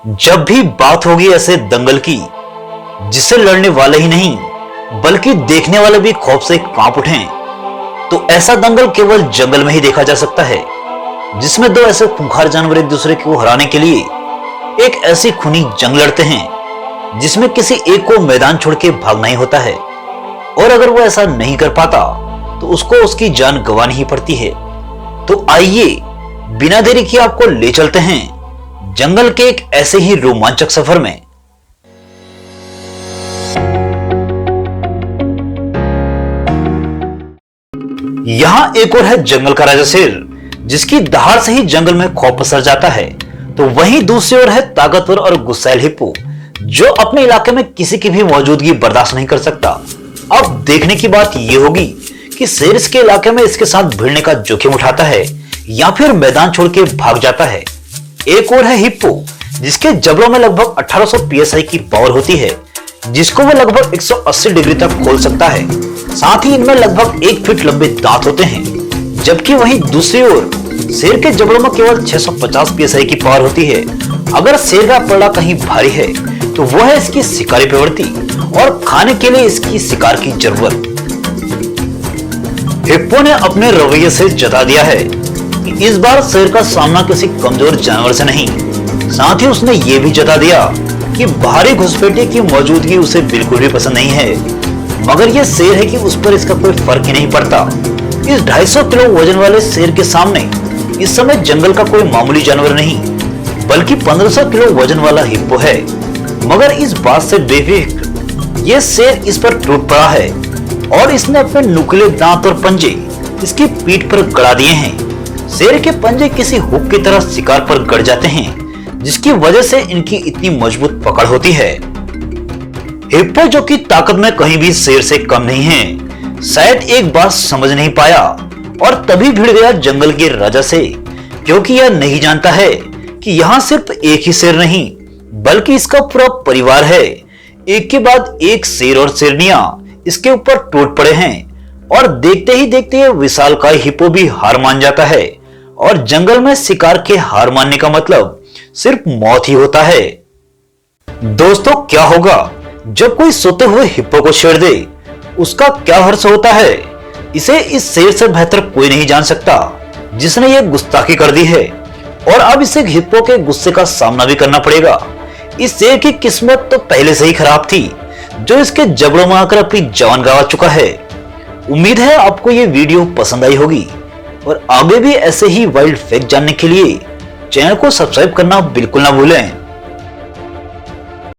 जब भी बात होगी ऐसे दंगल की जिससे लड़ने वाले ही नहीं बल्कि देखने वाले भी खौफ से कांप उठें, तो ऐसा दंगल केवल जंगल में ही देखा जा सकता है, जिसमें दो ऐसे खूंखार जानवर एक दूसरे को हराने के लिए एक ऐसी खूनी जंग लड़ते हैं जिसमें किसी एक को मैदान छोड़ के भागना ही होता है, और अगर वो ऐसा नहीं कर पाता तो उसको उसकी जान गंवानी ही पड़ती है। तो आइए बिना देरी किए आपको ले चलते हैं जंगल के एक ऐसे ही रोमांचक सफर में। यहां एक और है जंगल का राजा शेर, जिसकी दहाड़ से ही जंगल में खौफ पसर जाता है। तो वहीं दूसरी ओर है ताकतवर और गुस्सैल हिप्पो, जो अपने इलाके में किसी की भी मौजूदगी बर्दाश्त नहीं कर सकता। अब देखने की बात यह होगी कि शेर इसके इलाके में इसके साथ भिड़ने का जोखिम उठाता है या फिर मैदान छोड़ के भाग जाता है। एक और है हिप्पो, जिसके जबड़ों में लगभग 1800 psi की पावर होती है, जिसको वो लगभग 180 डिग्री तक खोल सकता है। साथ ही इनमें लगभग 1 फीट लंबे दांत होते हैं। जबकि वहीं दूसरी ओर शेर के जबड़ों में केवल 650 psi की पावर होती है। अगर शेर का पलड़ा कहीं भारी है तो वो है इसकी शिकारी प्रवृत्ति और खाने के लिए इसकी शिकार की जरूरत। हिप्पो ने अपने रवैये से जता दिया है कि इस बार शेर का सामना किसी कमजोर जानवर से नहीं। साथ ही उसने ये भी जता दिया कि भारी घुसपैठिए की मौजूदगी उसे बिल्कुल भी पसंद नहीं है। मगर यह शेर है कि उस पर इसका कोई फर्क ही नहीं पड़ता। इस 250 किलो वजन वाले शेर के सामने इस समय जंगल का कोई मामूली जानवर नहीं बल्कि 1500 किलो वजन वाला हिप्पो है। मगर इस बात से बेफिक्र यह शेर इस पर टूट पड़ा है और इसने अपने नुकीले दांत और पंजे इसकी पीठ पर गड़ा दिए हैं। शेर के पंजे किसी हुक की तरह शिकार पर गड़ जाते हैं, जिसकी वजह से इनकी इतनी मजबूत पकड़ होती है। हिप्पो, जो कि ताकत में कहीं भी शेर से कम नहीं है, शायद एक बात समझ नहीं पाया और तभी भिड़ गया जंगल के राजा से, क्योंकि यह नहीं जानता है कि यहाँ सिर्फ एक ही शेर नहीं बल्कि इसका पूरा परिवार है। एक के बाद एक शेर और शेरनियां इसके ऊपर टूट पड़े हैं और देखते ही देखते ये विशालकाय हिप्पो भी हार मान जाता है। और जंगल में शिकार के हार मानने का मतलब सिर्फ मौत ही होता है। दोस्तों, क्या होगा जब कोई सोते हुए हिप्पो को छेड़ दे? उसका क्या हर्ष होता है, इसे इस शेर से बेहतर कोई नहीं जान सकता, जिसने ये गुस्ताखी कर दी है। और अब इसे हिप्पो के गुस्से का सामना भी करना पड़ेगा। इस शेर की किस्मत तो पहले से ही खराब थी, जो इसके जबड़ों में आकर अपनी जान गंवा चुका है। उम्मीद है आपको ये वीडियो पसंद आई होगी और आगे भी ऐसे ही वाइल्ड फैक्ट जानने के लिए चैनल को सब्सक्राइब करना बिल्कुल ना भूलें।